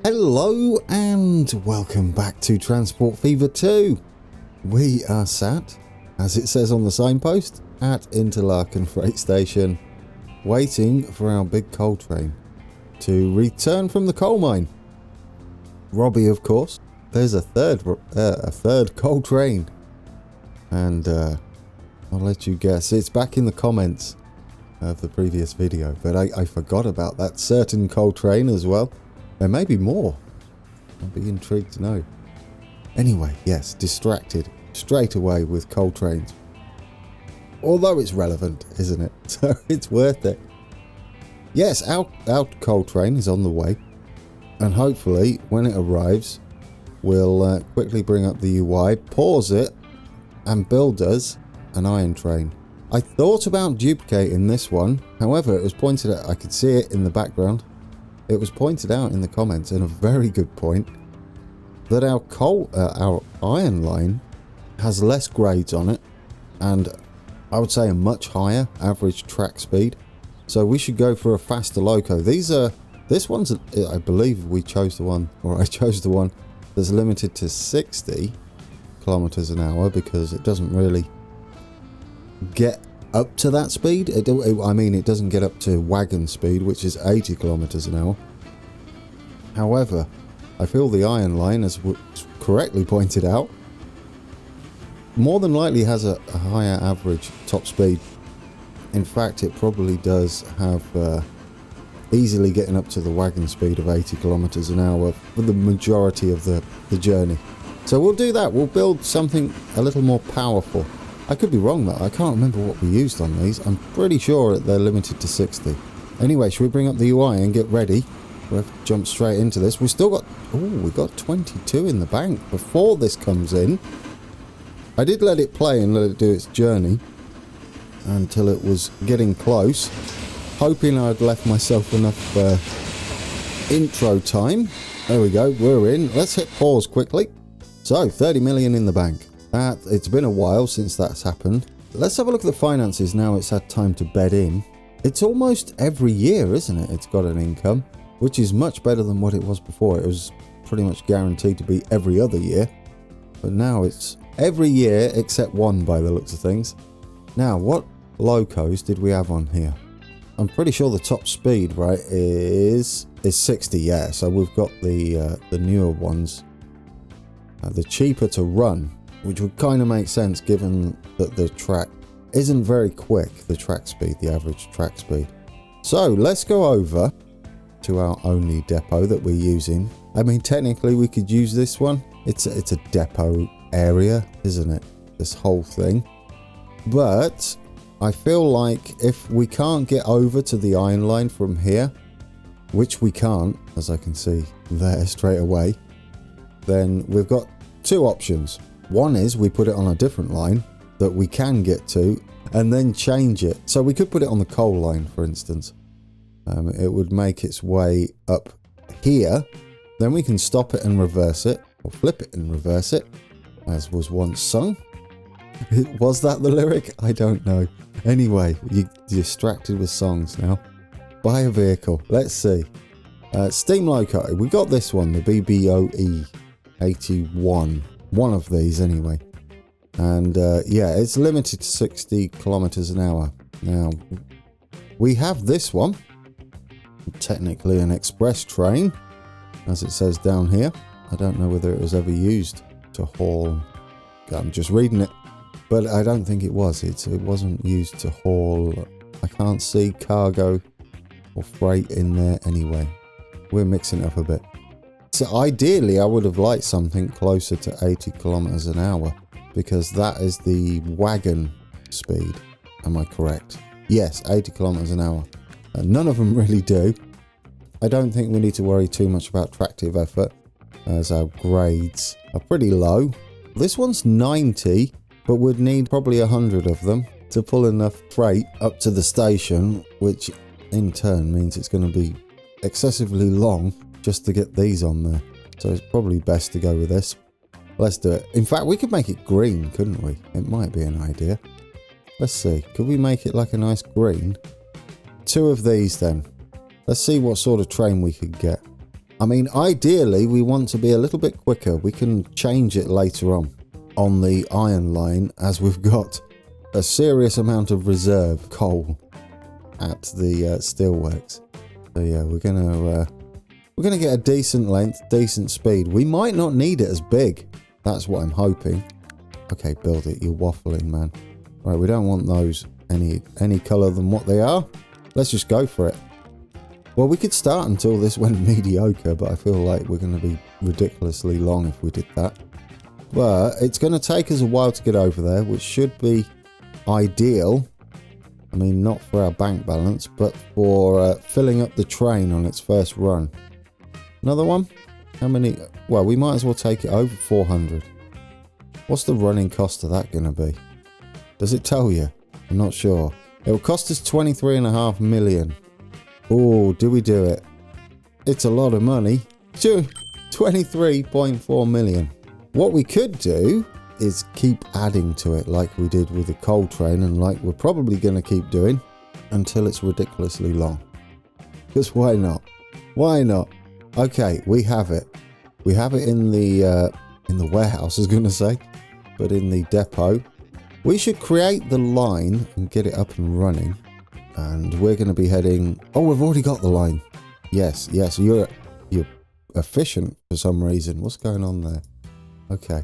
Hello and welcome back to Transport Fever 2. We are sat, as it says on the signpost, at Interlaken Freight Station, waiting for our big coal train to return from the coal mine. Robbie, of course. There's a third coal train, and I'll let you guess. It's back in the comments of the previous video, but I forgot about that certain coal train as well. There may be more. I'd be intrigued to know. Anyway, yes, distracted straight away with coal trains. Although it's relevant, isn't it? So it's worth it. Yes, our coal train is on the way. And hopefully, when it arrives, we'll quickly bring up the UI, pause it, and build us an iron train. I thought about duplicating this one. However, it was pointed out, I could see it in the background. It was pointed out in the comments, and a very good point, that our iron line has less grades on it, and I would say a much higher average track speed. So we should go for a faster loco. This one's, I believe we chose the one, or I chose the one that's limited to 60 kilometers an hour because it doesn't really get up to that speed. It doesn't get up to wagon speed, which is 80 kilometers an hour. However, I feel the iron line, as was correctly pointed out, more than likely has a higher average top speed. In fact, it probably does have easily getting up to the wagon speed of 80 kilometers an hour for the majority of the journey. So we'll do that. We'll build something a little more powerful. I could be wrong though. I can't remember what we used on these. I'm pretty sure that they're limited to 60. Anyway, should we bring up the UI and get ready? We'll have to jump straight into this. We've still got... Oh, we got 22 in the bank before this comes in. I did let it play and let it do its journey until it was getting close, hoping I'd left myself enough intro time. There we go, we're in. Let's hit pause quickly. So, 30 million in the bank. It's been a while since that's happened. Let's have a look at the finances now it's had time to bed in. It's almost every year, isn't it? It's got an income, which is much better than what it was before. It was pretty much guaranteed to be every other year. But now it's every year except one by the looks of things. Now, what locos did we have on here? I'm pretty sure the top speed, right, is 60, yeah. So we've got the newer ones. The cheaper to run, which would kind of make sense given that the track isn't very quick, the track speed, the average track speed. So let's go over to our only depot that we're using. I mean, technically we could use this one. It's a depot area, isn't it? This whole thing. But I feel like if we can't get over to the iron line from here, which we can't, as I can see there straight away, then we've got two options. One is we put it on a different line that we can get to and then change it. So we could put it on the coal line, for instance. It would make its way up here. Then we can stop it and reverse it, or flip it and reverse it, as was once sung. Was that the lyric? I don't know. Anyway, you're distracted with songs now. Buy a vehicle. Let's see. Steam loco. We got this one, the BBOE 81. One of these anyway. And yeah, it's limited to 60 kilometers an hour. Now, we have this one. Technically an express train, as it says down here. I don't know whether it was ever used to haul. I'm just reading it. But I don't think it was. It wasn't used to haul. I can't see cargo or freight in there anyway. We're mixing it up a bit. So ideally, I would have liked something closer to 80 kilometers an hour because that is the wagon speed. Am I correct? Yes, 80 kilometers an hour. And none of them really do. I don't think we need to worry too much about tractive effort as our grades are pretty low. This one's 90, but would need probably 100 of them to pull enough freight up to the station, which in turn means it's going to be excessively long just to get these on there. So it's probably best to go with this. Let's do it. In fact, we could make it green, couldn't we? It might be an idea. Let's see. Could we make it like a nice green? 2 of these then. Let's see what sort of train we could get. I mean, ideally, we want to be a little bit quicker. We can change it later on the iron line, as we've got a serious amount of reserve coal at the steelworks. So yeah, we're gonna get a decent length, decent speed. We might not need it as big. That's what I'm hoping. Okay, build it. You're waffling, man. Right, we don't want those any colour than what they are. Let's just go for it. Well, we could start until this went mediocre, but I feel like we're going to be ridiculously long if we did that. But it's going to take us a while to get over there, which should be ideal. I mean, not for our bank balance, but for filling up the train on its first run. Another one? How many? Well, we might as well take it over 400. What's the running cost of that going to be? Does it tell you? I'm not sure. It will cost us 23.5 million. Oh, do we do it? It's a lot of money. 23.4 million. What we could do is keep adding to it like we did with the coal train, and like we're probably going to keep doing until it's ridiculously long. Because why not? Why not? Okay, we have it. We have it in the warehouse, I was going to say, but in the depot. We should create the line and get it up and running. And we're going to be heading... Oh, we've already got the line. Yes, yes. You're efficient for some reason. What's going on there? Okay.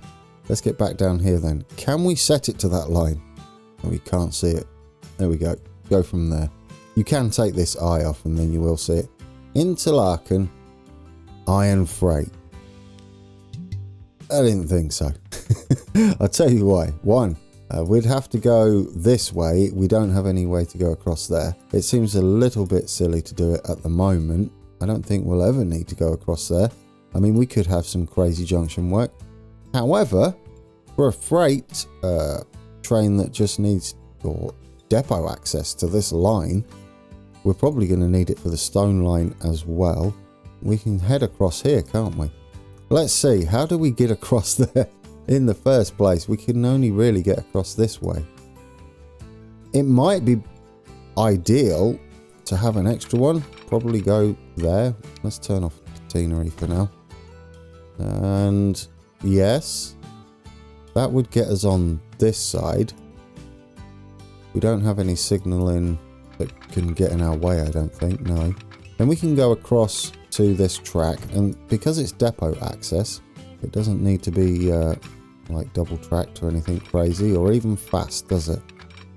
Let's get back down here then. Can we set it to that line? Oh, we can't see it. There we go. Go from there. You can take this eye off and then you will see it. Interlaken Iron Freight. I didn't think so. I'll tell you why. One. We'd have to go this way. We don't have any way to go across there. It seems a little bit silly to do it at the moment. I don't think we'll ever need to go across there. I mean, we could have some crazy junction work. However, for a freight train that just needs or depot access to this line, we're probably going to need it for the stone line as well. We can head across here, can't we? Let's see. How do we get across there? In the first place, we can only really get across this way. It might be ideal to have an extra one. Probably go there. Let's turn off catenary for now. And yes, that would get us on this side. We don't have any signalling that can get in our way, I don't think. No. Then we can go across to this track, and because it's depot access, it doesn't need to be like double tracked or anything crazy or even fast, does it?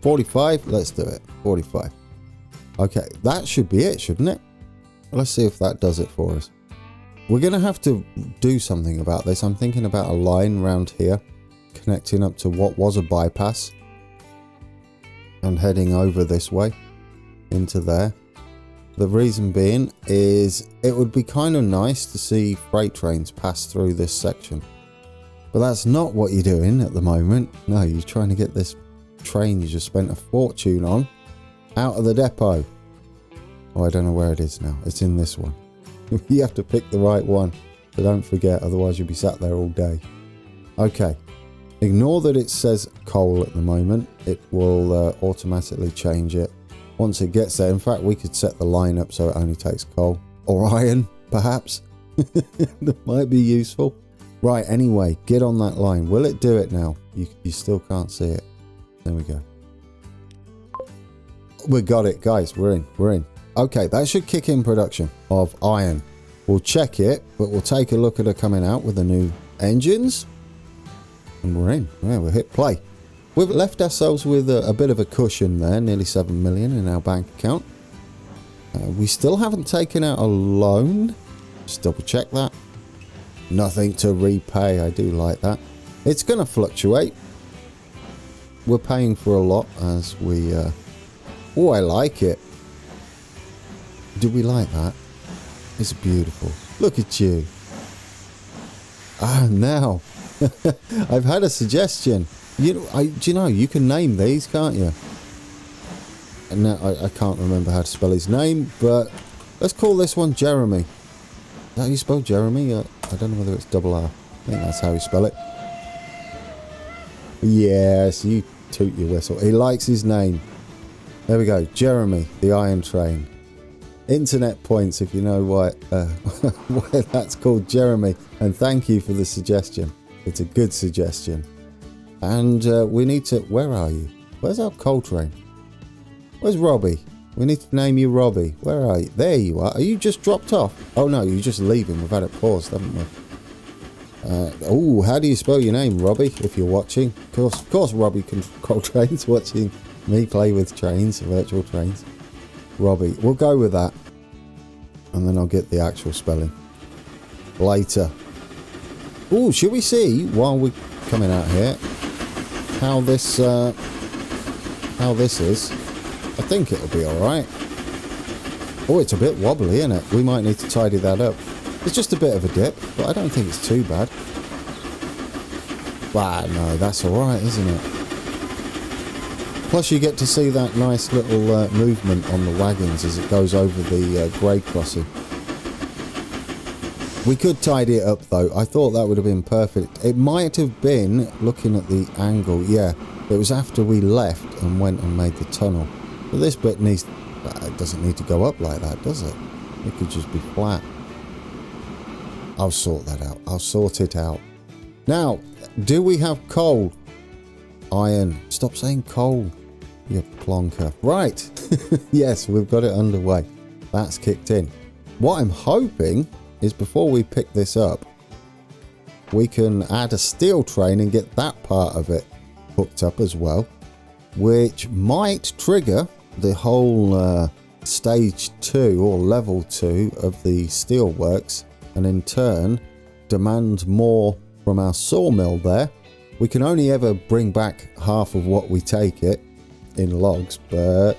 45? Let's do it. 45. Okay, that should be it, shouldn't it? Let's see if that does it for us. We're going to have to do something about this. I'm thinking about a line around here connecting up to what was a bypass and heading over this way into there. The reason being is it would be kind of nice to see freight trains pass through this section. But that's not what you're doing at the moment. No, you're trying to get this train you just spent a fortune on out of the depot. Oh, I don't know where it is now. It's in this one. You have to pick the right one. So don't forget, otherwise you'll be sat there all day. Okay. Ignore that it says coal at the moment. It will automatically change it once it gets there. In fact, we could set the line up so it only takes coal. Or iron, perhaps. That might be useful. Right, anyway, get on that line. Will it do it now? You still can't see it. There we go. We got it, guys. We're in. Okay, that should kick in production of iron. We'll check it, but we'll take a look at it coming out with the new engines. And we're in. Yeah, we'll hit play. We've left ourselves with a bit of a cushion there, nearly 7 million in our bank account. We still haven't taken out a loan. Just double check that. Nothing to repay. I do like that. It's going to fluctuate. We're paying for a lot as we... Oh, I like it. Do we like that? It's beautiful. Look at you. Ah, now. I've had a suggestion. Do you know, you can name these, can't you? And now I can't remember how to spell his name, but let's call this one Jeremy. Is that how you spell Jeremy? I don't know whether it's double R. I think that's how you spell it. Yes, you toot your whistle. He likes his name. There we go. Jeremy, the Iron Train. Internet points if you know why that's called, Jeremy. And thank you for the suggestion. It's a good suggestion. And we need to... Where are you? Where's our coal train? Where's Robbie? We need to name you Robbie. Where are you? There you are. Are you just dropped off? Oh no, you're just leaving. We've had it paused, haven't we? Oh, how do you spell your name, Robbie, if you're watching? Of course Robbie Control Trains, watching me play with trains, virtual trains. Robbie. We'll go with that. And then I'll get the actual spelling later. Oh, should we see, while we're coming out here, how this is? I think it'll be alright. Oh, it's a bit wobbly, isn't it? We might need to tidy that up. It's just a bit of a dip, but I don't think it's too bad. Ah, no, that's alright, isn't it? Plus you get to see that nice little movement on the wagons as it goes over the grade crossing. We could tidy it up though. I thought that would have been perfect. It might have been, looking at the angle, yeah, it was after we left and went and made the tunnel. But this bit needs... it doesn't need to go up like that, does it? It could just be flat. I'll sort that out. I'll sort it out. Now, do we have coal? Iron. Stop saying coal, you plonker. Right. Yes, we've got it underway. That's kicked in. What I'm hoping is before we pick this up, we can add a steel train and get that part of it hooked up as well, which might trigger the whole stage 2 or level 2 of the steelworks, and in turn demand more from our sawmill there. We can only ever bring back half of what we take it in logs, but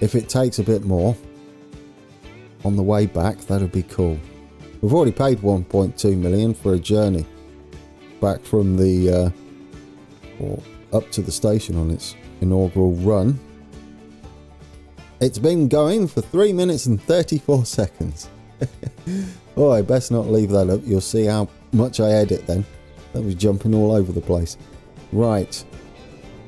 if it takes a bit more on the way back, that'd be cool. We've already paid 1.2 million for a journey back from the or up to the station on its inaugural run. It's been going for 3 minutes and 34 seconds. Oh, I best not leave that up. You'll see how much I edit then. That was jumping all over the place. Right.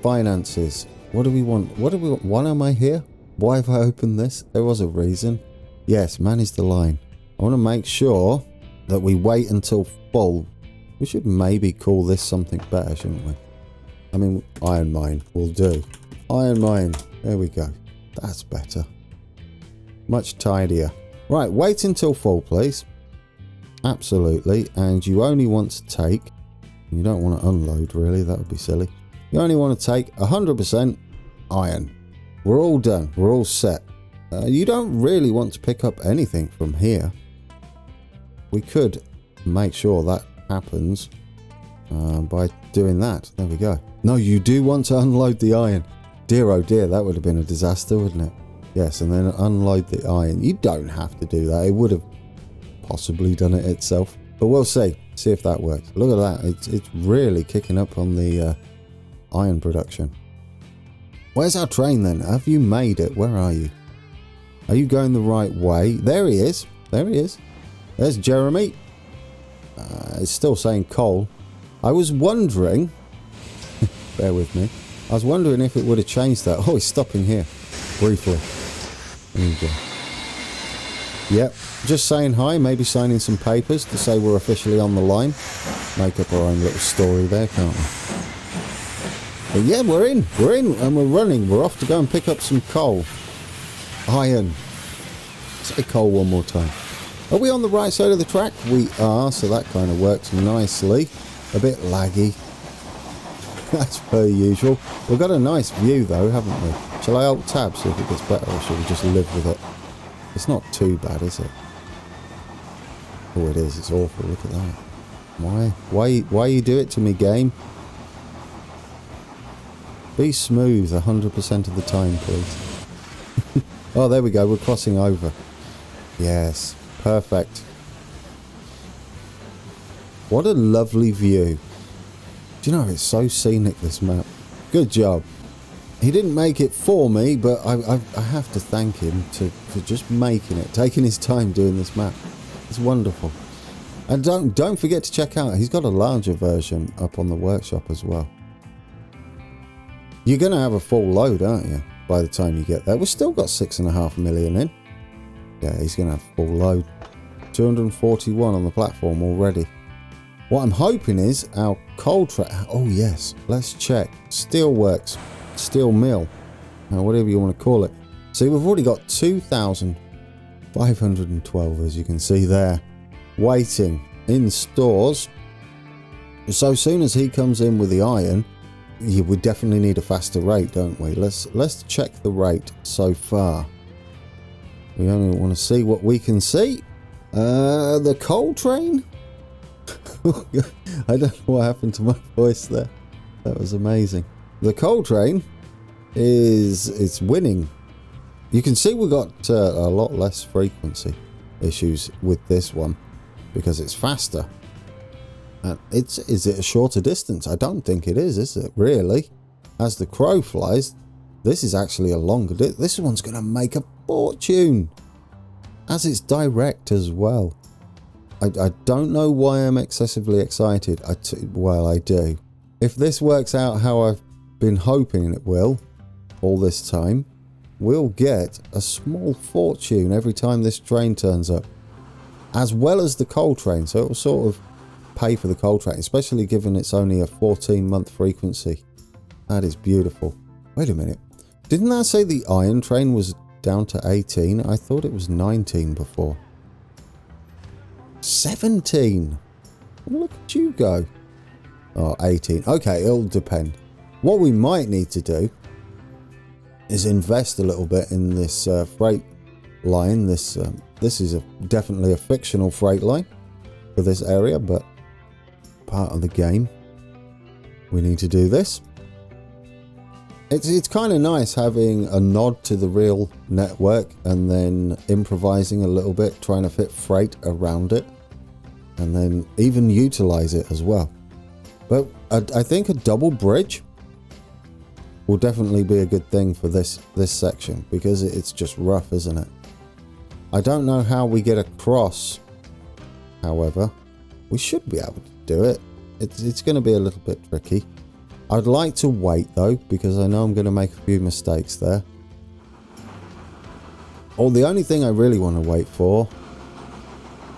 Finances. What do we want? What do we want? Why am I here? Why have I opened this? There was a reason. Yes, manage the line. I want to make sure that we wait until full. We should maybe call this something better, shouldn't we? I mean, iron mine will do. Iron mine. There we go. That's better. Much tidier. Right, wait until full, please. Absolutely. And you only want to take... You don't want to unload, really. That would be silly. You only want to take 100% iron. We're all done. We're all set. You don't really want to pick up anything from here. We could make sure that happens by doing that. There we go. No, you do want to unload the iron. Dear oh dear, that would have been a disaster, wouldn't it? Yes, and then unload the iron. You don't have to do that. It would have possibly done it itself. But we'll see. See if that works. Look at that. It's really kicking up on the iron production. Where's our train then? Have you made it? Where are you? Are you going the right way? There he is. There he is. There's Jeremy. It's still saying coal. I was wondering... bear with me. I was wondering if it would have changed that. Oh, he's stopping here. Briefly. There you go. Yep. Just saying hi. Maybe signing some papers to say we're officially on the line. Make up our own little story there, can't we? But yeah, we're in. We're in and we're running. We're off to go and pick up some coal. Iron. Say coal one more time. Are we on the right side of the track? We are, so that kind of works nicely. A bit laggy. That's per usual. We've got a nice view though, haven't we? Shall I alt tab see if it gets better, or should we just live with it? It's not too bad, is it? Oh, it is. It's awful. Look at that. Why you do it to me, game? Be smooth 100% of the time, please. Oh, there we go. We're crossing over. Yes. Perfect. What a lovely view. Do you know, it's so scenic, this map. Good job. He didn't make it for me, but I have to thank him for just making it, taking his time doing this map. It's wonderful. And don't forget to check out, he's got a larger version up on the workshop as well. You're going to have a full load, aren't you, by the time you get there? We've still got 6.5 million in. Yeah, he's going to have full load. 241 on the platform already. What I'm hoping is our coal train... Oh, yes. Let's check. Steelworks. Steel mill. Whatever you want to call it. See, we've already got 2,512, as you can see there. Waiting in stores. So soon as he comes in with the iron, we definitely need a faster rate, don't we? Let's check the rate so far. We only want to see what we can see. The coal train? I don't know what happened to my voice there. That was amazing. The coal train it's winning. You can see we got a lot less frequency issues with this one because it's faster. Is it a shorter distance? I don't think it is it really? As the crow flies, this is actually a longer this one's going to make a fortune. As it's direct as well. I don't know why I'm excessively excited. Well, I do. If this works out how I've been hoping it will all this time, we'll get a small fortune every time this train turns up. As well as the coal train. So it will sort of pay for the coal train, especially given it's only a 14-month frequency. That is beautiful. Wait a minute. Didn't that say the iron train was down to 18? I thought it was 19 before. 17. Look at you go. Oh, 18. Okay, it'll depend. What we might need to do is invest a little bit in this freight line. This is definitely a fictional freight line for this area, but part of the game. We need to do this. It's kind of nice having a nod to the real network and then improvising a little bit, trying to fit freight around it, and then even utilize it as well. But I think a double bridge will definitely be a good thing for this section because it's just rough, isn't it? I don't know how we get across. However, we should be able to do it. It's going to be a little bit tricky. I'd like to wait though, because I know I'm going to make a few mistakes there. Oh, the only thing I really want to wait for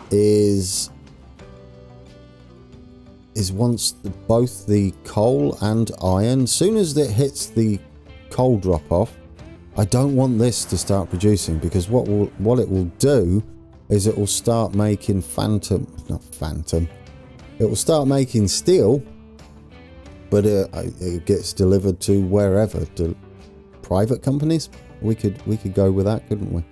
is once both the coal and iron, soon as it hits the coal drop off, I don't want this to start producing, because what it will do is it will start making it will start making steel, but it gets delivered to wherever, to private companies. We could go with that, couldn't we?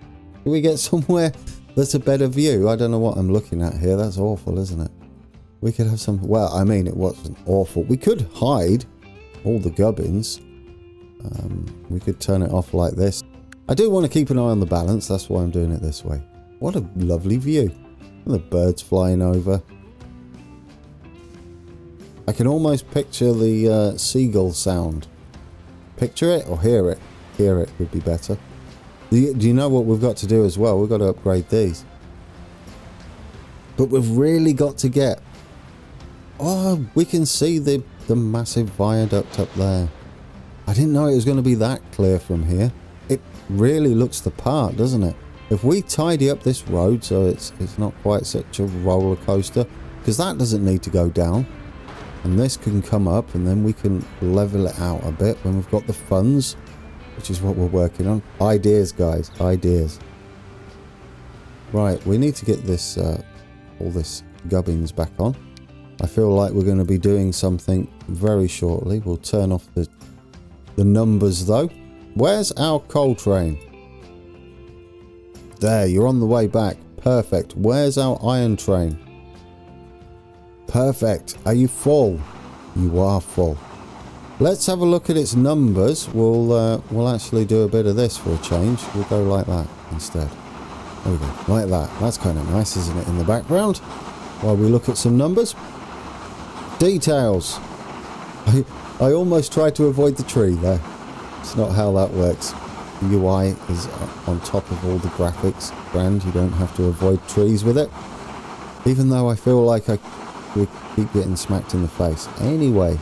Can we get somewhere that's a better view? I don't know what I'm looking at here. That's awful, isn't it? We could have some... Well, I mean, it wasn't awful. We could hide all the gubbins. We could turn it off like this. I do want to keep an eye on the balance. That's why I'm doing it this way. What a lovely view. And the birds flying over. I can almost picture the seagull sound. Picture it or hear it? Hear it would be better. Do you know what we've got to do as well? We've got to upgrade these. But we've really got to get... Oh, we can see the massive viaduct up there. I didn't know it was going to be that clear from here. It really looks the part, doesn't it? If we tidy up this road so it's not quite such a roller coaster, because that doesn't need to go down, and this can come up, and then we can level it out a bit when we've got the funds, which is what we're working on. Ideas, guys, ideas. Right, we need to get this all this gubbins back on. I feel like we're going to be doing something very shortly. We'll turn off the numbers though. Where's our coal train? There, you're on the way back. Perfect. Where's our iron train? Perfect. Are you full? You are full. Let's have a look at its numbers. We'll actually do a bit of this for a change. We'll go like that instead. There we go. Like that. That's kind of nice, isn't it, in the background? While we look at some numbers. Details. I almost tried to avoid the tree there. It's not how that works. The UI is on top of all the graphics. Grand, you don't have to avoid trees with it. Even though I feel like we keep getting smacked in the face. Anyway,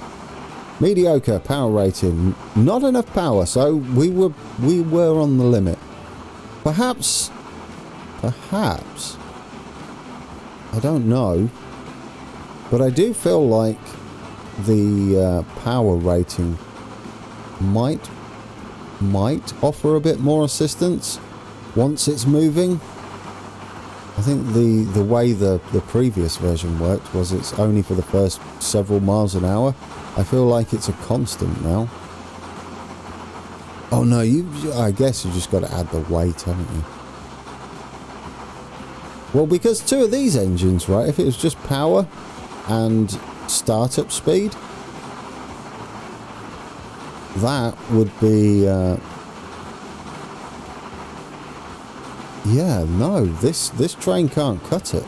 mediocre power rating. Not enough power, so we were on the limit. Perhaps Perhaps. I don't know. But I do feel like the power rating might offer a bit more assistance once it's moving. I think the way the previous version worked was it's only for the first several miles an hour. I feel like it's a constant now. Oh no, I guess you just got to add the weight, haven't you? Well, because two of these engines, right, if it was just power and startup speed, that would be yeah, no, this train can't cut it.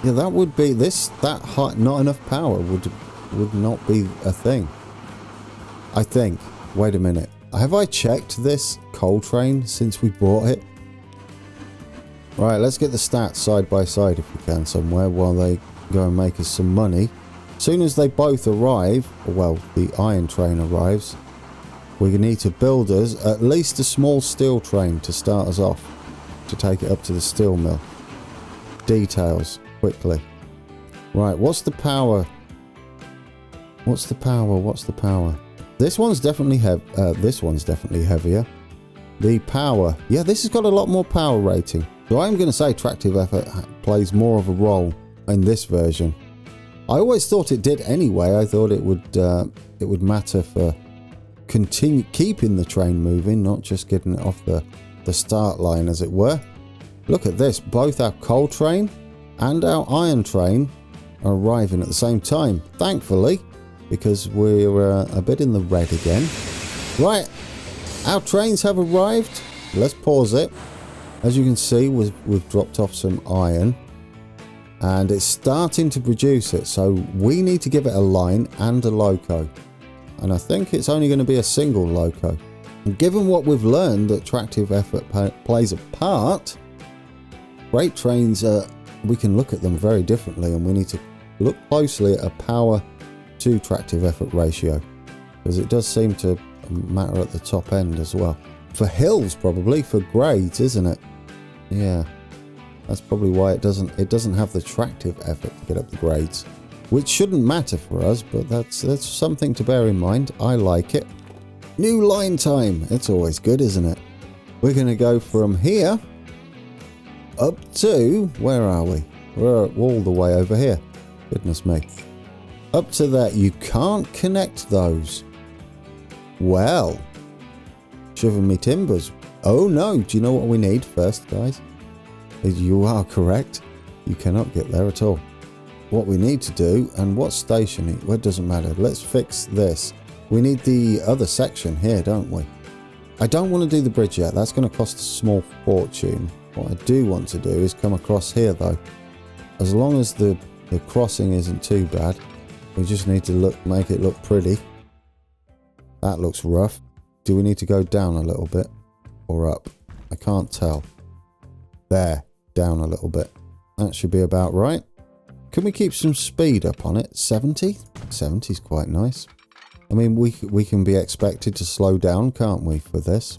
Yeah, that would be that high, not enough power would not be a thing. I think. Wait a minute. Have I checked this coal train since we bought it? Right, let's get the stats side by side if we can somewhere while they go and make us some money. As soon as they both arrive, well, the iron train arrives, we need to build us at least a small steel train to start us off, to take it up to the steel mill. Details, quickly. Right, what's the power? What's the power? This one's definitely heavier. The power, yeah, this has got a lot more power rating. So I'm going to say tractive effort plays more of a role in this version. I always thought it did anyway. I thought it would matter for keeping the train moving, not just getting it off the start line, as it were. Look at this, both our coal train and our iron train are arriving at the same time, thankfully, because we're a bit in the red again. Right, our trains have arrived. Let's pause it. As you can see, we've dropped off some iron and it's starting to produce it, so we need to give it a line and a loco, and I think it's only going to be a single loco. And given what we've learned that tractive effort plays a part, freight trains, we can look at them very differently, and we need to look closely at a power to tractive effort ratio, because it does seem to matter at the top end as well. For hills, probably, for grades, isn't it? Yeah, that's probably why it doesn't have the tractive effort to get up the grades, which shouldn't matter for us, but that's something to bear in mind. I like it. New line time. It's always good, isn't it? We're going to go from here up to, where are we? We're all the way over here. Goodness me. Up to that. You can't connect those. Well, shiver me timbers. Oh no, do you know what we need first, guys? You are correct. You cannot get there at all. What we need to do, and what station, well, it doesn't matter. Let's fix this. We need the other section here, don't we? I don't want to do the bridge yet. That's going to cost a small fortune. What I do want to do is come across here, though. As long as the crossing isn't too bad, we just need to make it look pretty. That looks rough. Do we need to go down a little bit or up? I can't tell. There, down a little bit. That should be about right. Can we keep some speed up on it? 70? 70 is quite nice. I mean, we can be expected to slow down, can't we, for this?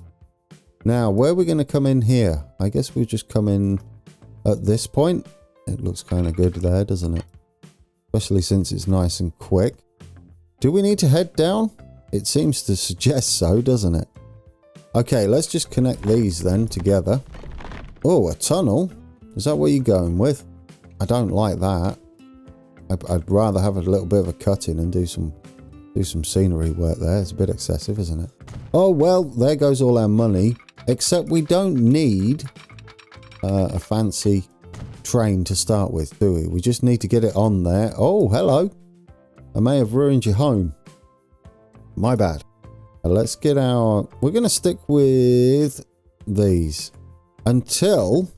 Now, where are we going to come in here? I guess we'll just come in at this point. It looks kind of good there, doesn't it? Especially since it's nice and quick. Do we need to head down? It seems to suggest so, doesn't it? Okay, let's just connect these then together. Oh, a tunnel? Is that what you're going with? I don't like that. I'd rather have a little bit of a cut-in and do some scenery work there. It's a bit excessive, isn't it? Oh, well, there goes all our money. Except we don't need a fancy train to start with, do we? We just need to get it on there. Oh, hello. I may have ruined your home. My bad. Let's get our... We're going to stick with these until...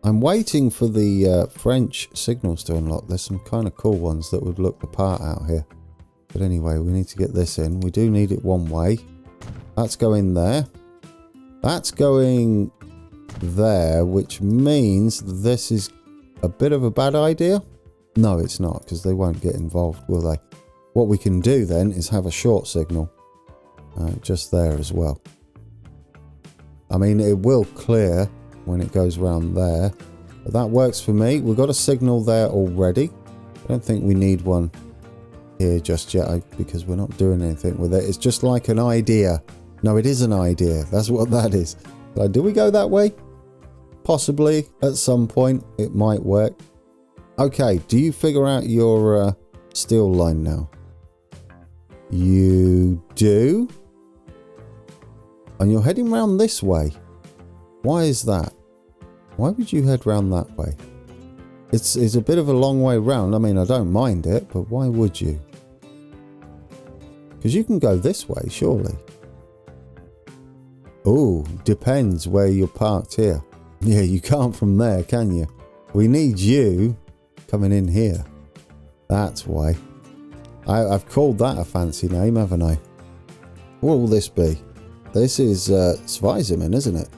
I'm waiting for the French signals to unlock. There's some kind of cool ones that would look the part out here. But anyway, we need to get this in. We do need it one way. That's going there. That's going there, which means this is a bit of a bad idea. No, it's not, because they won't get involved, will they? What we can do then is have a short signal just there as well. I mean, it will clear when it goes round there. But that works for me. We've got a signal there already. I don't think we need one here just yet because we're not doing anything with it. It's just like an idea. No, it is an idea. That's what that is. Do we go that way? Possibly at some point it might work. Okay, do you figure out your steel line now? You do? And you're heading round this way. Why is that? Why would you head round that way? It's a bit of a long way round. I mean, I don't mind it, but why would you? Because you can go this way, surely. Oh, depends where you're parked here. Yeah, you can't from there, can you? We need you coming in here. That's why. I've called that a fancy name, haven't I? What will this be? This is Zweisimmen, isn't it?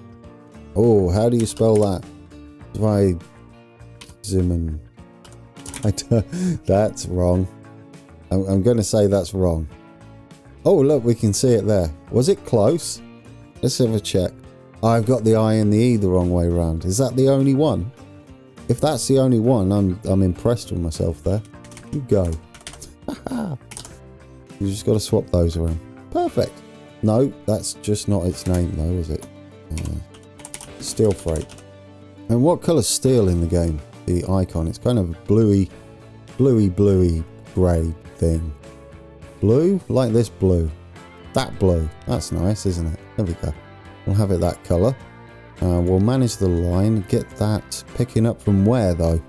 Oh, how do you spell that? Zweisimmen. That's wrong. I'm going to say that's wrong. Oh, look, we can see it there. Was it close? Let's have a check. I've got the I and the E the wrong way around. Is that the only one? If that's the only one, I'm impressed with myself there. You go. You just got to swap those around. Perfect. No, that's just not its name though, is it? Steel freight. And what colour's steel in the game? The icon. It's kind of a bluey grey thing. Blue? Like this blue. That blue. That's nice, isn't it? There we go. We'll have it that colour. We'll manage the line. Get that picking up from where though?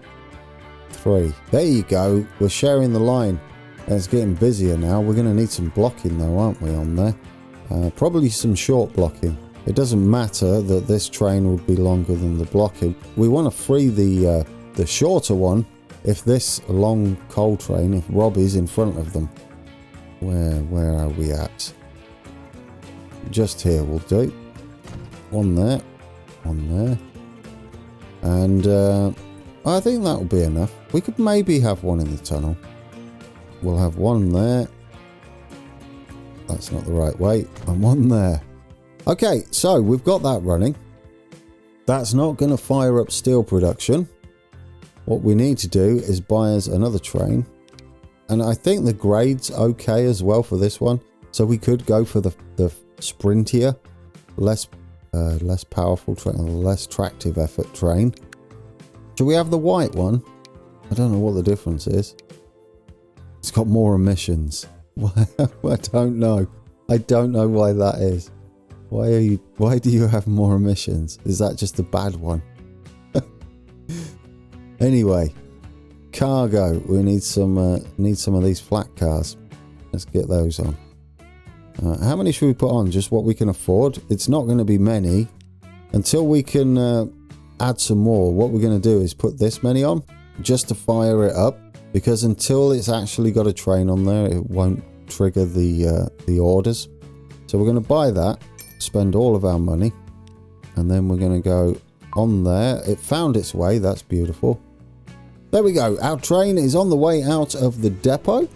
3. There you go. We're sharing the line. It's getting busier now. We're going to need some blocking though, aren't we, on there? Probably some short blocking. It doesn't matter that this train will be longer than the blocking. We want to free the shorter one if this long coal train, if Robbie's in front of them. Where are we at? Just here will do. One there. One there. And I think that will be enough. We could maybe have one in the tunnel. We'll have one there. That's not the right way. And one there. Okay, so we've got that running. That's not going to fire up steel production. What we need to do is buy us another train. And I think the grade's okay as well for this one. So we could go for the sprintier, less powerful train, less tractive effort train. Do we have the white one? I don't know what the difference is. It's got more emissions. I don't know. I don't know why that is. Why do you have more emissions? Is that just a bad one? Anyway, cargo. We need some of these flat cars. Let's get those on. How many should we put on? Just what we can afford. It's not going to be many until we can add some more. What we're going to do is put this many on just to fire it up, because until it's actually got a train on there, it won't trigger the orders. So we're going to buy that, spend all of our money, and then we're going to go on there. It found its way. That's beautiful. There we go. Our train is on the way out of the depot,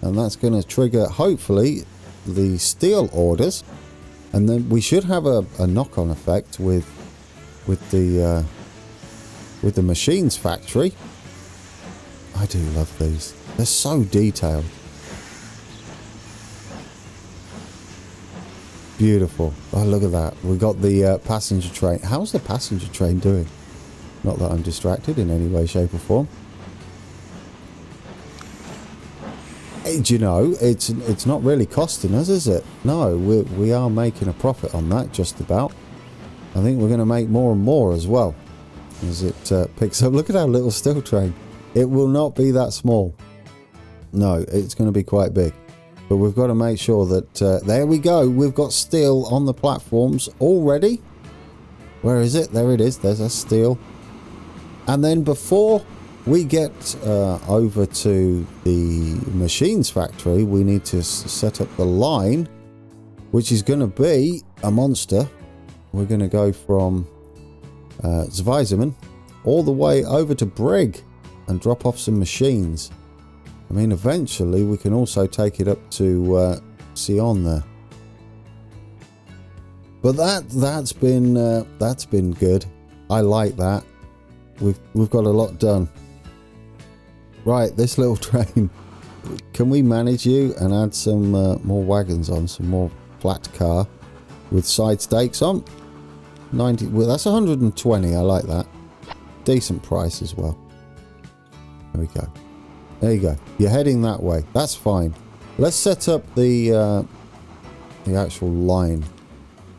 and that's going to trigger, hopefully, the steel orders, and then we should have a knock-on effect with the machines factory. I do love these. They're so detailed. Beautiful. Oh, look at that. We got the passenger train. How's the passenger train doing? Not that I'm distracted in any way, shape or form. Do you know, it's not really costing us, is it? No, we are making a profit on that, just about. I think we're going to make more and more as well as it picks up. Look at our little steel train. It will not be that small. No, it's going to be quite big. But we've got to make sure that... there we go. We've got steel on the platforms already. Where is it? There it is. There's a steel. And then before we get over to the machines factory, we need to set up the line, which is going to be a monster. We're going to go from Zweisimmen all the way over to Brig and drop off some machines. I mean, eventually we can also take it up to Sion there. But that's been good. I like that. We've got a lot done. Right, this little train. Can we manage you and add some more wagons on, some more flat car with side stakes on? 90. Well, that's 120. I like that. Decent price as well. There we go. There you go. You're heading that way. That's fine. Let's set up the actual line.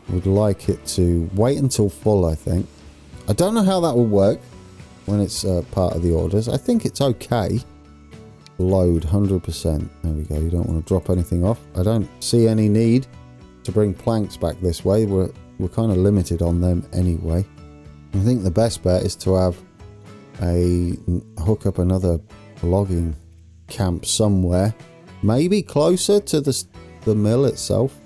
We'd like it to wait until full, I think. I don't know how that will work when it's part of the orders. I think it's okay. Load 100%. There we go. You don't want to drop anything off. I don't see any need to bring planks back this way. We're kind of limited on them anyway. I think the best bet is to have hook up another logging camp somewhere, maybe closer to the mill itself,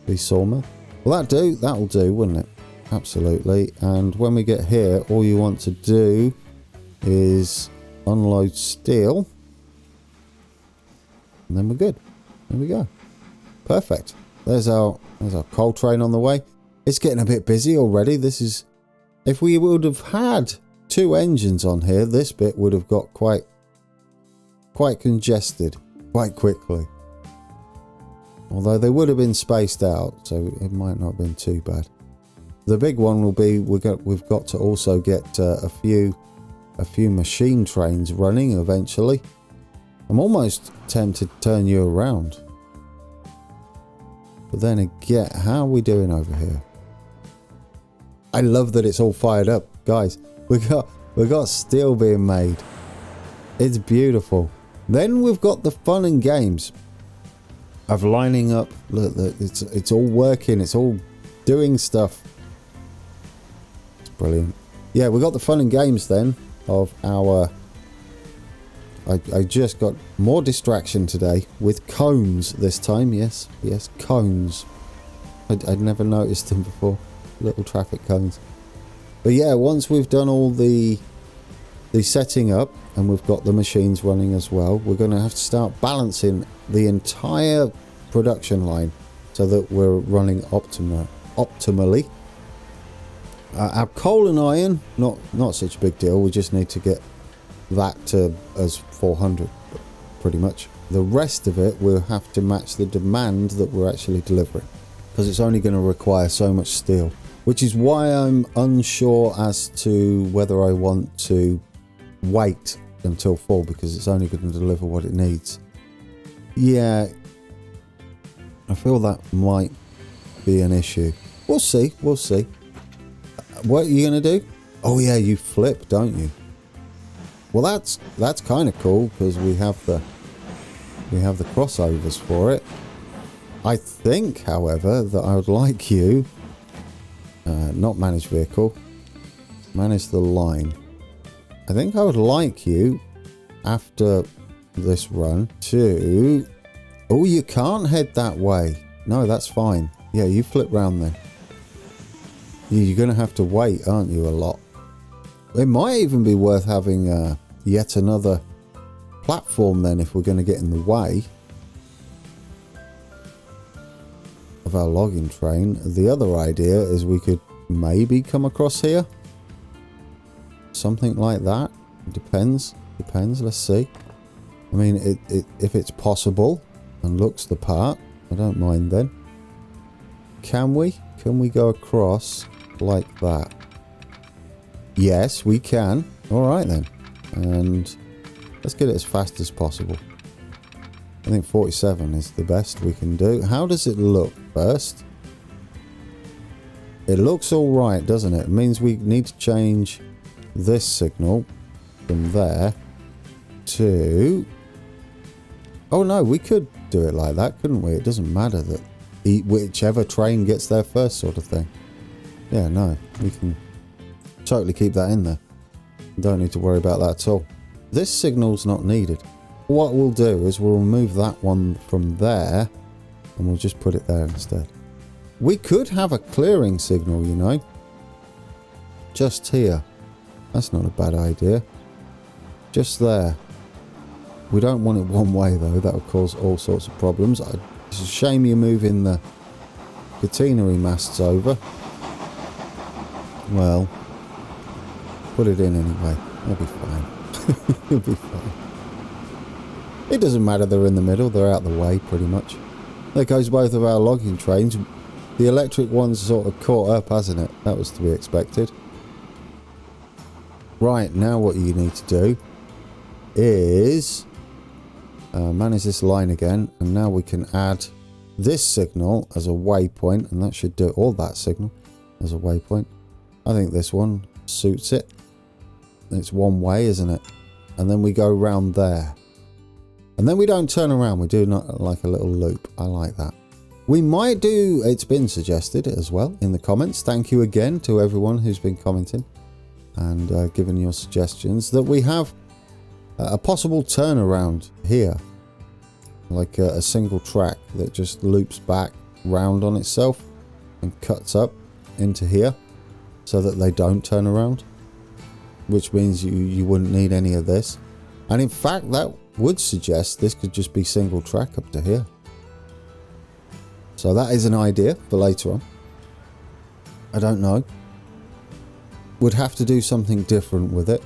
the sawmill. Will that'll do, wouldn't it? Absolutely. And when we get here, all you want to do is unload steel, and then we're good. There we go. Perfect. There's our coal train on the way. It's getting a bit busy already. This is, if we would have had 2 engines on here, this bit would have got quite congested quite quickly. Although they would have been spaced out, so it might not have been too bad. The big one will be we've got to also get a few machine trains running eventually. I'm almost tempted to turn you around. But then again, how are we doing over here? I love that it's all fired up, guys. We got steel being made. It's beautiful. Then we've got the fun and games of lining up. Look, it's all working. It's all doing stuff. It's brilliant. Yeah, we got the fun and games then of our. I just got more distraction today with cones this time. Yes, cones. I'd never noticed them before. Little traffic cones. But yeah, once we've done all the setting up and we've got the machines running as well, we're going to have to start balancing the entire production line so that we're running optimally. Our coal and iron, not such a big deal. We just need to get that to as 400 pretty much. The rest of it will have to match the demand that we're actually delivering, because it's only going to require so much steel, which is why I'm unsure as to whether I want to wait until full, because it's only going to deliver what it needs. Yeah, I feel that might be an issue. We'll see. What are you going to do? Oh yeah, you flip, don't you? Well, that's kind of cool, because we have the crossovers for it. I think, however, that I would like you not manage vehicle, manage the line. I think I would like you after this run to. Oh, you can't head that way. No, that's fine. Yeah, you flip round then. You're going to have to wait, aren't you, a lot? It might even be worth having yet another platform then, if we're going to get in the way of our logging train. The other idea is we could maybe come across here. Something like that. Depends. Let's see. I mean, if it's possible and looks the part, I don't mind then. Can we go across like that? Yes, we can. All right then. And let's get it as fast as possible. I think 47 is the best we can do. How does it look first? It looks all right, doesn't it? It means we need to change this signal from there to... Oh no, we could do it like that, couldn't we? It doesn't matter that whichever train gets there first, sort of thing. Yeah, no, we can totally keep that in there. Don't need to worry about that at all. This signal's not needed. What we'll do is we'll remove that one from there and we'll just put it there instead. We could have a clearing signal, you know, just here. That's not a bad idea. Just there. We don't want it one way though. That would cause all sorts of problems. It's a shame you're moving the catenary masts over. Well, put it in anyway. It'll be fine. It'll be fine. It doesn't matter they're in the middle. They're out of the way, pretty much. There goes both of our logging trains. The electric one's sort of caught up, hasn't it? That was to be expected. Right, now what you need to do is manage this line again, and now we can add this signal as a waypoint, and that should do all that signal as a waypoint. I think this one suits it. It's one way, isn't it? And then we go round there. And then we don't turn around, we do not like a little loop. I like that. We might do, it's been suggested as well in the comments. Thank you again to everyone who's been commenting and giving your suggestions, that we have a possible turnaround here. Like a single track that just loops back round on itself and cuts up into here so that they don't turn around. Which means you wouldn't need any of this. And in fact, that would suggest this could just be single track up to here. So that is an idea for later on. I don't know. Would have to do something different with it.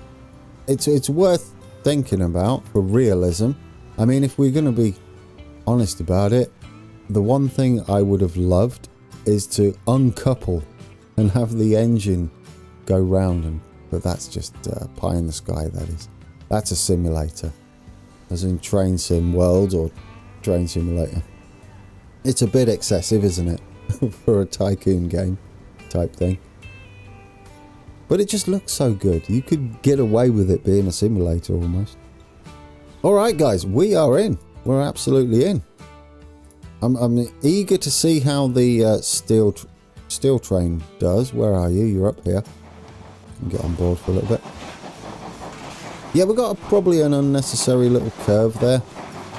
It's worth thinking about for realism. I mean, if we're going to be honest about it, the one thing I would have loved is to uncouple and have the engine go round, but that's just pie in the sky, that is. That's a simulator, as in Train Sim World or Train Simulator. It's a bit excessive, isn't it, for a tycoon game type thing. But it just looks so good. You could get away with it being a simulator almost. Alright guys, we are in. We're absolutely in. I'm eager to see how the steel train does. Where are you? You're up here. Get on board for a little bit. Yeah, we've got probably an unnecessary little curve there.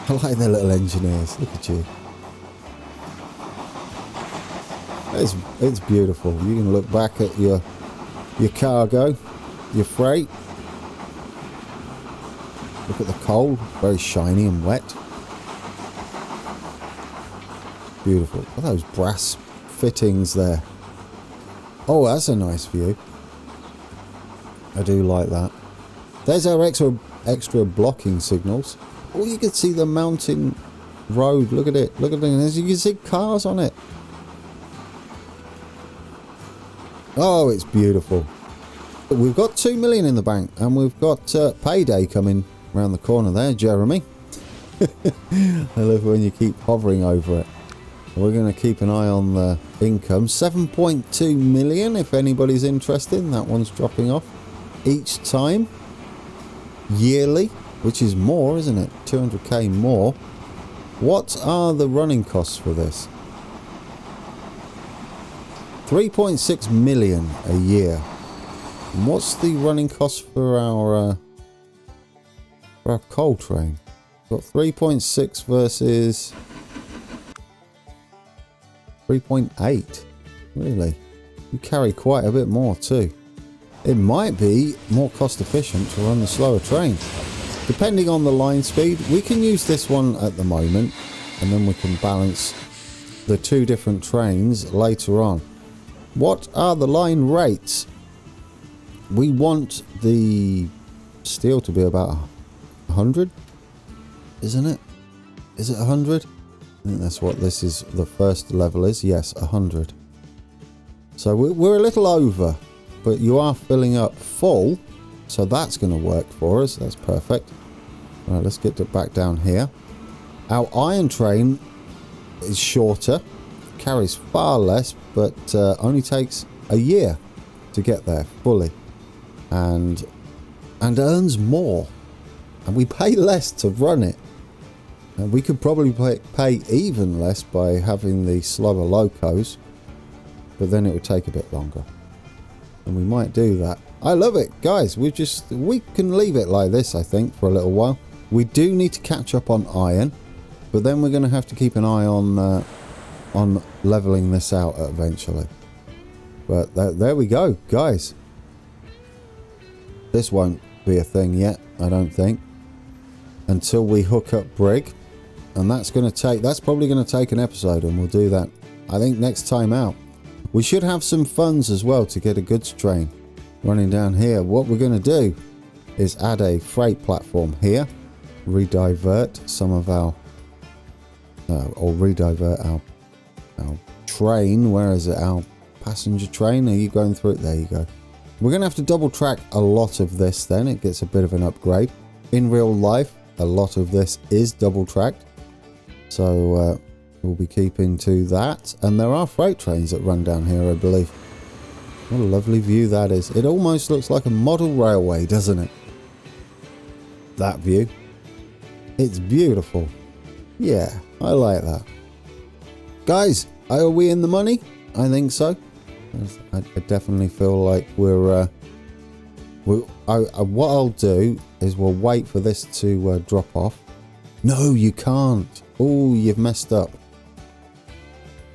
I like the little engineers. Look at you. It's beautiful. You can look back at your cargo, your freight. Look at the coal, very shiny and wet. Beautiful. Look at those brass fittings there. Oh, that's a nice view. I do like that. There's our extra blocking signals. Oh, you can see the mountain road. Look at it. Look at it. As you can see cars on it. Oh, it's beautiful. We've got 2 million in the bank, and we've got payday coming around the corner there, Jeremy. I love when you keep hovering over it. We're going to keep an eye on the income. 7.2 million if anybody's interested. That one's dropping off each time. Yearly, which is more, isn't it? 200k more. What are the running costs for this? 3.6 million a year. And what's the running cost for our coal train? We've got 3.6 versus 3.8. Really? You carry quite a bit more too. It might be more cost efficient to run the slower train. Depending on the line speed, we can use this one at the moment, and then we can balance the two different trains later on. What are the line rates? We want the steel to be about 100, isn't it? Is it 100? I think that's what this is. The first level is. Yes, 100. So we're a little over, but you are filling up full, so that's going to work for us. That's perfect. All right, let's get it back down here. Our iron train is shorter, carries far less, but only takes a year to get there fully, and earns more, and we pay less to run it. And we could probably pay even less by having the slower locos, but then it would take a bit longer, and we might do that. I love it, guys. We can leave it like this, I think, for a little while. We do need to catch up on iron, but then we're going to have to keep an eye on leveling this out eventually. But there we go, guys. This won't be a thing yet, I don't think, until we hook up Brig, and that's probably going to take an episode, and we'll do that I think next time out. We should have some funds as well to get a goods train running down here. What we're going to do is add a freight platform here, redivert some of our our train. Where is it? Our passenger train. Are you going through it? There you go. We're going to have to double track a lot of this then. It gets a bit of an upgrade. In real life, a lot of this is double tracked. So we'll be keeping to that. And there are freight trains that run down here, I believe. What a lovely view that is. It almost looks like a model railway, doesn't it? That view. It's beautiful. Yeah, I like that. Guys, are we in the money? I think so. I definitely feel like what I'll do is we'll wait for this to drop off. No, you can't. Oh, you've messed up.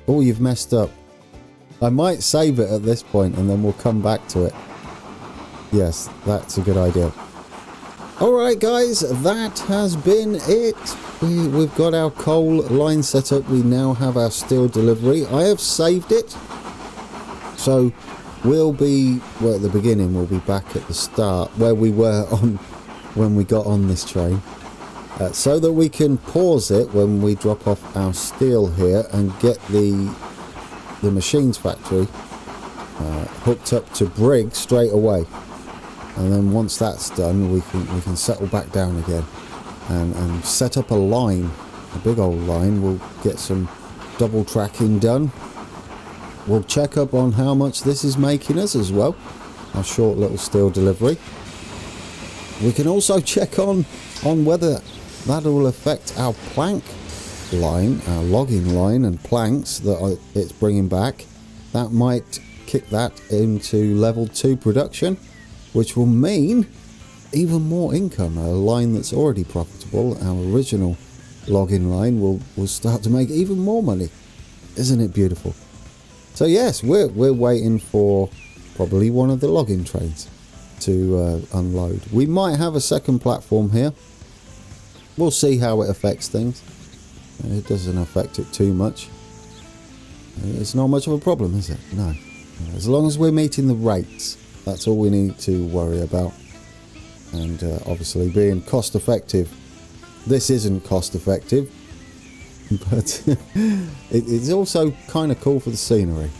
Oh, you've messed up. I might save it at this point and then we'll come back to it. Yes, that's a good idea. Alright guys, that has been it. We've got our coal line set up. We now have our steel delivery. I have saved it. So we'll be, well, at the beginning, we'll be back at the start where we were on when we got on this train. So that we can pause it when we drop off our steel here and get the machines factory hooked up to Brig straight away. And then once that's done, we can settle back down again and set up a line, a big old line. We'll get some double tracking done. We'll check up on how much this is making us as well. Our short little steel delivery. We can also check on whether that will affect our plank line, our logging line and planks that it's bringing back. That might kick that into level 2 production, which will mean even more income. A line that's already profitable, our original logging line, will start to make even more money. Isn't it beautiful? So yes, we're waiting for probably one of the logging trains to unload. We might have a second platform here. We'll see how it affects things. It doesn't affect it too much. It's not much of a problem, is it? No. As long as we're meeting the rates, that's all we need to worry about. And obviously being cost effective. This isn't cost effective, but it's also kind of cool for the scenery.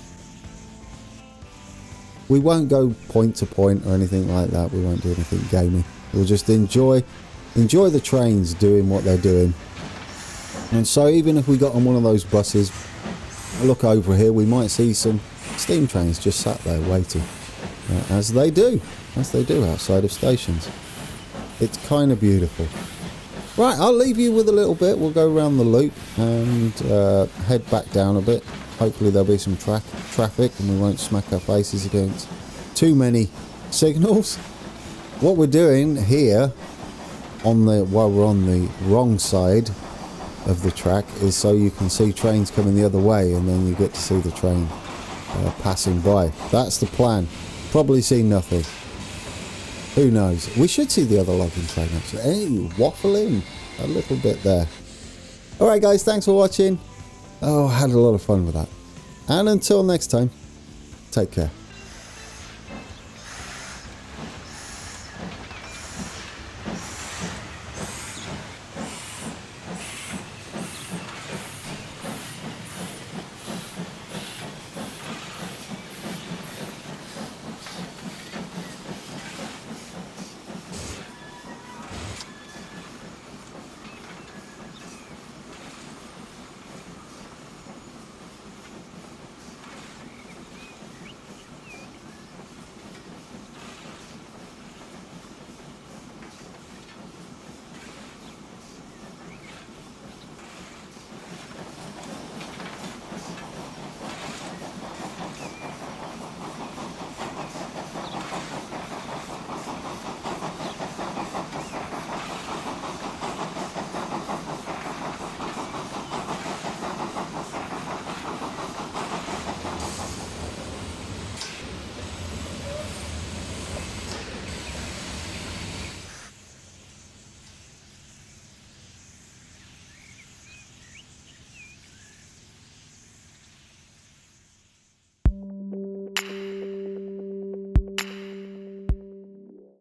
We won't go point to point or anything like that. We won't do anything gamey. We'll just enjoy the trains doing what they're doing. And so even if we got on one of those buses, look over here, we might see some steam trains just sat there waiting, as they do outside of stations. It's kind of beautiful. Right, I'll leave you with a little bit. We'll go around the loop and head back down a bit. Hopefully there'll be some traffic and we won't smack our faces against too many signals. What we're doing here while we're on the wrong side of the track is so you can see trains coming the other way and then you get to see the train passing by. That's the plan. Probably see nothing. Who knows? We should see the other logging train actually. Hey, waffling a little bit there. Alright guys, thanks for watching. Oh, I had a lot of fun with that. And until next time, take care.